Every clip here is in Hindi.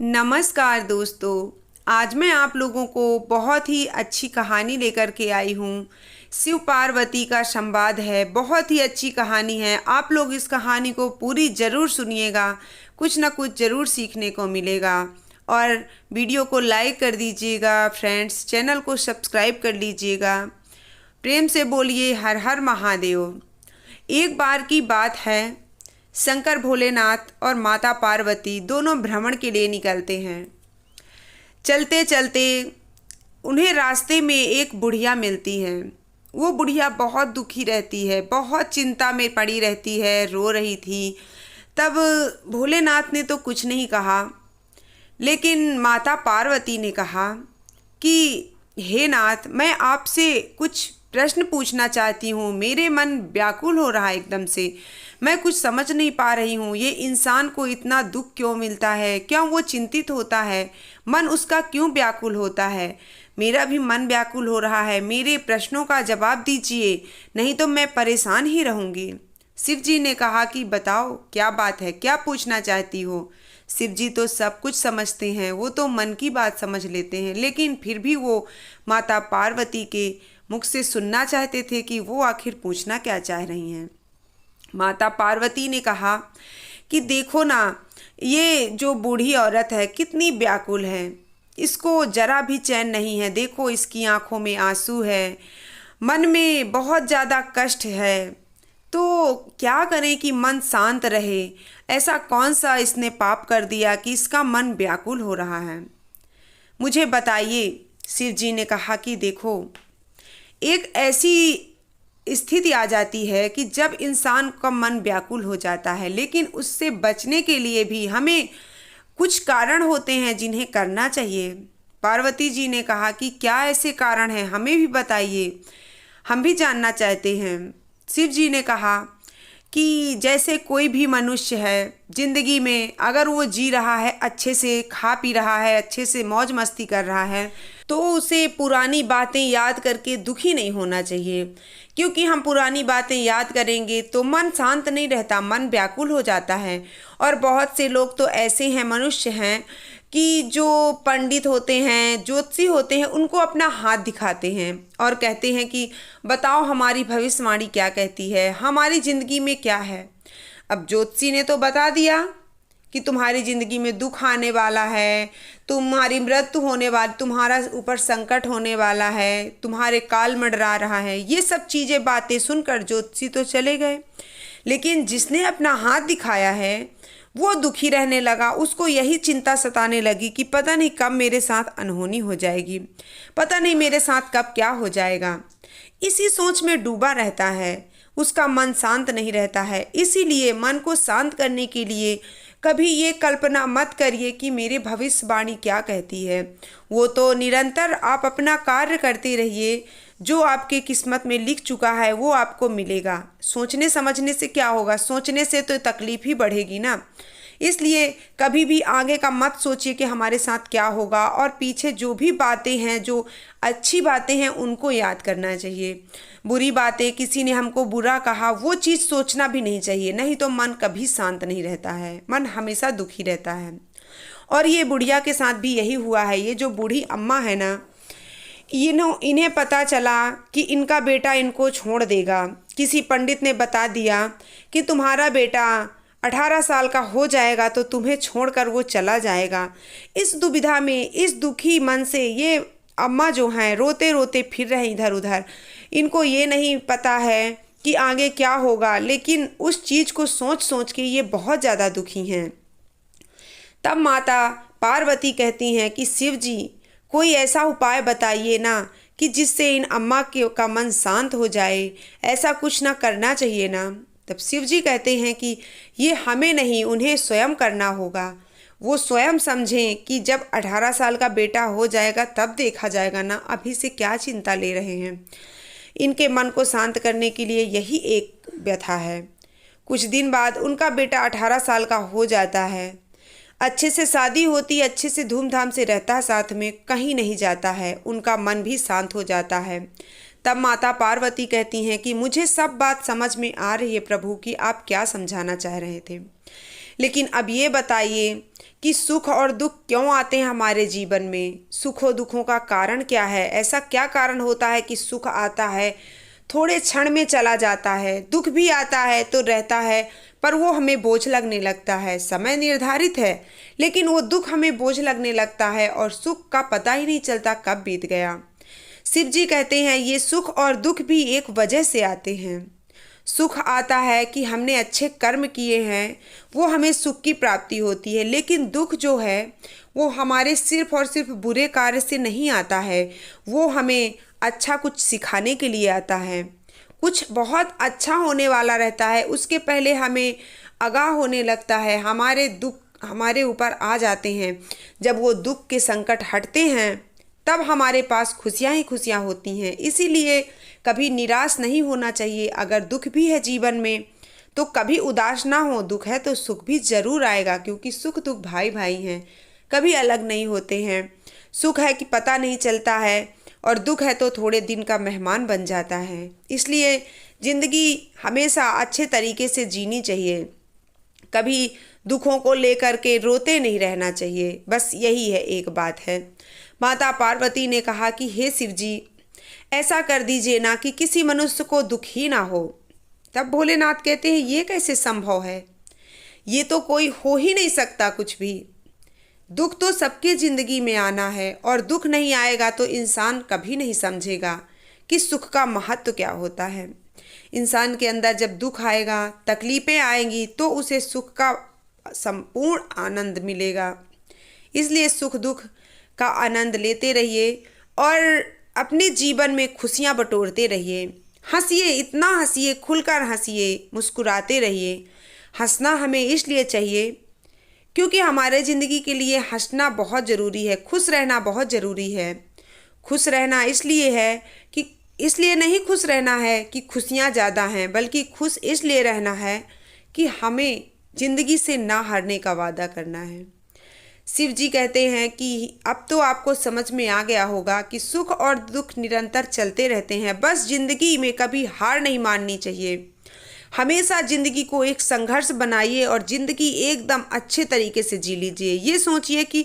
नमस्कार दोस्तों। आज मैं आप लोगों को बहुत ही अच्छी कहानी लेकर के आई हूँ। शिव पार्वती का संवाद है। बहुत ही अच्छी कहानी है। आप लोग इस कहानी को पूरी ज़रूर सुनिएगा। कुछ ना कुछ ज़रूर सीखने को मिलेगा। और वीडियो को लाइक कर दीजिएगा फ्रेंड्स। चैनल को सब्सक्राइब कर लीजिएगा। प्रेम से बोलिए हर हर महादेव। एक बार की बात है, शंकर भोलेनाथ और माता पार्वती दोनों भ्रमण के लिए निकलते हैं। चलते चलते उन्हें रास्ते में एक बुढ़िया मिलती है। वो बुढ़िया बहुत दुखी रहती है, बहुत चिंता में पड़ी रहती है, रो रही थी। तब भोलेनाथ ने तो कुछ नहीं कहा, लेकिन माता पार्वती ने कहा कि हे नाथ, मैं आपसे कुछ प्रश्न पूछना चाहती हूँ। मेरे मन व्याकुल हो रहा है एकदम से। मैं कुछ समझ नहीं पा रही हूँ, ये इंसान को इतना दुख क्यों मिलता है? क्यों वो चिंतित होता है? मन उसका क्यों व्याकुल होता है? मेरा भी मन व्याकुल हो रहा है। मेरे प्रश्नों का जवाब दीजिए, नहीं तो मैं परेशान ही रहूँगी। शिव जी ने कहा कि बताओ क्या बात है, क्या पूछना चाहती हो? शिव जी तो सब कुछ समझते हैं, वो तो मन की बात समझ लेते हैं, लेकिन फिर भी वो माता पार्वती के मुख से सुनना चाहते थे कि वो आखिर पूछना क्या चाह रही हैं। माता पार्वती ने कहा कि देखो ना, ये जो बूढ़ी औरत है कितनी व्याकुल है। इसको जरा भी चैन नहीं है। देखो, इसकी आंखों में आंसू है, मन में बहुत ज़्यादा कष्ट है। तो क्या करें कि मन शांत रहे? ऐसा कौन सा इसने पाप कर दिया कि इसका मन व्याकुल हो रहा है? मुझे बताइए। शिव जी ने कहा कि देखो, एक ऐसी स्थिति आ जाती है कि जब इंसान का मन व्याकुल हो जाता है, लेकिन उससे बचने के लिए भी हमें कुछ कारण होते हैं जिन्हें करना चाहिए। पार्वती जी ने कहा कि क्या ऐसे कारण हैं, हमें भी बताइए, हम भी जानना चाहते हैं। शिव जी ने कहा कि जैसे कोई भी मनुष्य है जिंदगी में, अगर वो जी रहा है, अच्छे से खा पी रहा है, अच्छे से मौज मस्ती कर रहा है, तो उसे पुरानी बातें याद करके दुखी नहीं होना चाहिए। क्योंकि हम पुरानी बातें याद करेंगे तो मन शांत नहीं रहता, मन व्याकुल हो जाता है। और बहुत से लोग तो ऐसे हैं, मनुष्य हैं कि जो पंडित होते हैं, ज्योतिषी होते हैं, उनको अपना हाथ दिखाते हैं और कहते हैं कि बताओ हमारी भविष्यवाणी क्या कहती है, हमारी ज़िंदगी में क्या है। अब ज्योतिषी ने तो बता दिया कि तुम्हारी ज़िंदगी में दुख आने वाला है, तुम्हारी मृत्यु होने वाली, तुम्हारा ऊपर संकट होने वाला है, तुम्हारे काल मंडरा रहा है। ये सब चीज़ें बातें सुनकर ज्योतिषी तो चले गए, लेकिन जिसने अपना हाथ दिखाया है वो दुखी रहने लगा। उसको यही चिंता सताने लगी कि पता नहीं कब मेरे साथ अनहोनी हो जाएगी, पता नहीं मेरे साथ कब क्या हो जाएगा। इसी सोच में डूबा रहता है, उसका मन शांत नहीं रहता है। इसीलिए मन को शांत करने के लिए कभी ये कल्पना मत करिए कि मेरी भविष्यवाणी क्या कहती है। वो तो निरंतर आप अपना कार्य करते रहिए। जो आपके किस्मत में लिख चुका है वो आपको मिलेगा। सोचने समझने से क्या होगा? सोचने से तो तकलीफ ही बढ़ेगी ना। इसलिए कभी भी आगे का मत सोचिए कि हमारे साथ क्या होगा, और पीछे जो भी बातें हैं, जो अच्छी बातें हैं, उनको याद करना चाहिए। बुरी बातें, किसी ने हमको बुरा कहा, वो चीज़ सोचना भी नहीं चाहिए, नहीं तो मन कभी शांत नहीं रहता है, मन हमेशा दुखी रहता है। और ये बुढ़िया के साथ भी यही हुआ है। ये जो बूढ़ी अम्मा है ना, इन्हें पता चला कि इनका बेटा इनको छोड़ देगा। किसी पंडित ने बता दिया कि तुम्हारा बेटा 18 साल का हो जाएगा तो तुम्हें छोड़कर वो चला जाएगा। इस दुविधा में, इस दुखी मन से ये अम्मा जो हैं रोते रोते फिर रहे इधर उधर। इनको ये नहीं पता है कि आगे क्या होगा, लेकिन उस चीज़ को सोच सोच के ये बहुत ज़्यादा दुखी हैं। तब माता पार्वती कहती हैं कि शिव जी, कोई ऐसा उपाय बताइए ना कि जिससे इन अम्मा के का मन शांत हो जाए। ऐसा कुछ ना करना चाहिए ना। तब शिव जी कहते हैं कि ये हमें नहीं, उन्हें स्वयं करना होगा। वो स्वयं समझें कि जब 18 साल का बेटा हो जाएगा तब देखा जाएगा ना, अभी से क्या चिंता ले रहे हैं। इनके मन को शांत करने के लिए यही एक व्यथा है। कुछ दिन बाद उनका बेटा 18 साल का हो जाता है। अच्छे से शादी होती, अच्छे से धूमधाम से रहता है, साथ में कहीं नहीं जाता है, उनका मन भी शांत हो जाता है। तब माता पार्वती कहती हैं कि मुझे सब बात समझ में आ रही है प्रभु कि आप क्या समझाना चाह रहे थे, लेकिन अब ये बताइए कि सुख और दुख क्यों आते हैं हमारे जीवन में, सुखों दुखों का कारण क्या है। ऐसा क्या कारण होता है कि सुख आता है थोड़े क्षण में चला जाता है, दुख भी आता है तो रहता है पर वो हमें बोझ लगने लगता है। समय निर्धारित है लेकिन वो दुख हमें बोझ लगने लगता है और सुख का पता ही नहीं चलता कब बीत गया। शिव जी कहते हैं ये सुख और दुख भी एक वजह से आते हैं। सुख आता है कि हमने अच्छे कर्म किए हैं, वो हमें सुख की प्राप्ति होती है, लेकिन दुख जो है वो हमारे सिर्फ और सिर्फ बुरे कार्य से नहीं आता है, वो हमें अच्छा कुछ सिखाने के लिए आता है। कुछ बहुत अच्छा होने वाला रहता है, उसके पहले हमें आगाह होने लगता है, हमारे दुख हमारे ऊपर आ जाते हैं। जब वो दुख के संकट हटते हैं तब हमारे पास खुशियाँ ही खुशियाँ होती हैं। इसीलिए कभी निराश नहीं होना चाहिए। अगर दुख भी है जीवन में तो कभी उदास ना हो, दुख है तो सुख भी जरूर आएगा, क्योंकि सुख दुख भाई भाई हैं, कभी अलग नहीं होते हैं। सुख है कि पता नहीं चलता है और दुख है तो थोड़े दिन का मेहमान बन जाता है। इसलिए ज़िंदगी हमेशा अच्छे तरीके से जीनी चाहिए, कभी दुखों को लेकर के रोते नहीं रहना चाहिए। बस यही है, एक बात है। माता पार्वती ने कहा कि हे शिव जी, ऐसा कर दीजिए ना कि किसी मनुष्य को दुख ही ना हो। तब भोलेनाथ कहते हैं ये कैसे संभव है, ये तो कोई हो ही नहीं सकता कुछ भी। दुख तो सबके ज़िंदगी में आना है और दुख नहीं आएगा तो इंसान कभी नहीं समझेगा कि सुख का महत्व क्या होता है। इंसान के अंदर जब दुख आएगा, तकलीफ़ें आएंगी तो उसे सुख का संपूर्ण आनंद मिलेगा। इसलिए सुख दुख का आनंद लेते रहिए और अपने जीवन में खुशियाँ बटोरते रहिए। हंसिए, इतना हंसिए, खुलकर हंसिए, मुस्कुराते रहिए। हंसना हमें इसलिए चाहिए क्योंकि हमारे ज़िंदगी के लिए हंसना बहुत ज़रूरी है, खुश रहना बहुत ज़रूरी है। खुश रहना इसलिए है कि इसलिए नहीं खुश रहना है कि खुशियाँ ज़्यादा हैं, बल्कि खुश इसलिए रहना है कि हमें ज़िंदगी से ना हारने का वादा करना है। शिव जी कहते हैं कि अब तो आपको समझ में आ गया होगा कि सुख और दुख निरंतर चलते रहते हैं, बस ज़िंदगी में कभी हार नहीं माननी चाहिए। हमेशा ज़िंदगी को एक संघर्ष बनाइए और ज़िंदगी एकदम अच्छे तरीके से जी लीजिए। ये सोचिए कि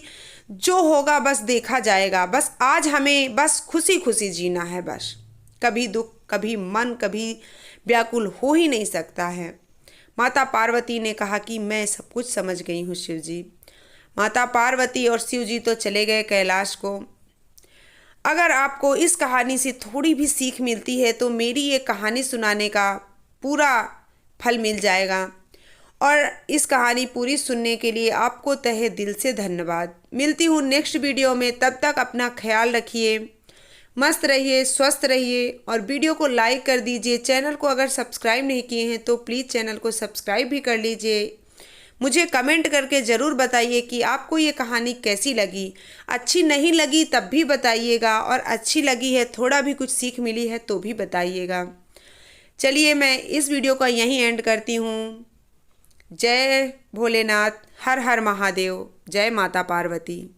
जो होगा बस देखा जाएगा, बस आज हमें बस खुशी खुशी जीना है। बस कभी दुख, कभी मन, कभी व्याकुल हो ही नहीं सकता है। माता पार्वती ने कहा कि मैं सब कुछ समझ गई हूँ शिव जी। माता पार्वती और शिव जी तो चले गए कैलाश को। अगर आपको इस कहानी से थोड़ी भी सीख मिलती है तो मेरी ये कहानी सुनाने का पूरा फल मिल जाएगा। और इस कहानी पूरी सुनने के लिए आपको तहे दिल से धन्यवाद। मिलती हूँ नेक्स्ट वीडियो में, तब तक अपना ख्याल रखिए, मस्त रहिए, स्वस्थ रहिए और वीडियो को लाइक कर दीजिए। चैनल को अगर सब्सक्राइब नहीं किए हैं तो प्लीज़ चैनल को सब्सक्राइब भी कर लीजिए। मुझे कमेंट करके ज़रूर बताइए कि आपको ये कहानी कैसी लगी। अच्छी नहीं लगी तब भी बताइएगा और अच्छी लगी है, थोड़ा भी कुछ सीख मिली है तो भी बताइएगा। चलिए मैं इस वीडियो का यहीं एंड करती हूँ। जय भोलेनाथ, हर हर महादेव, जय माता पार्वती।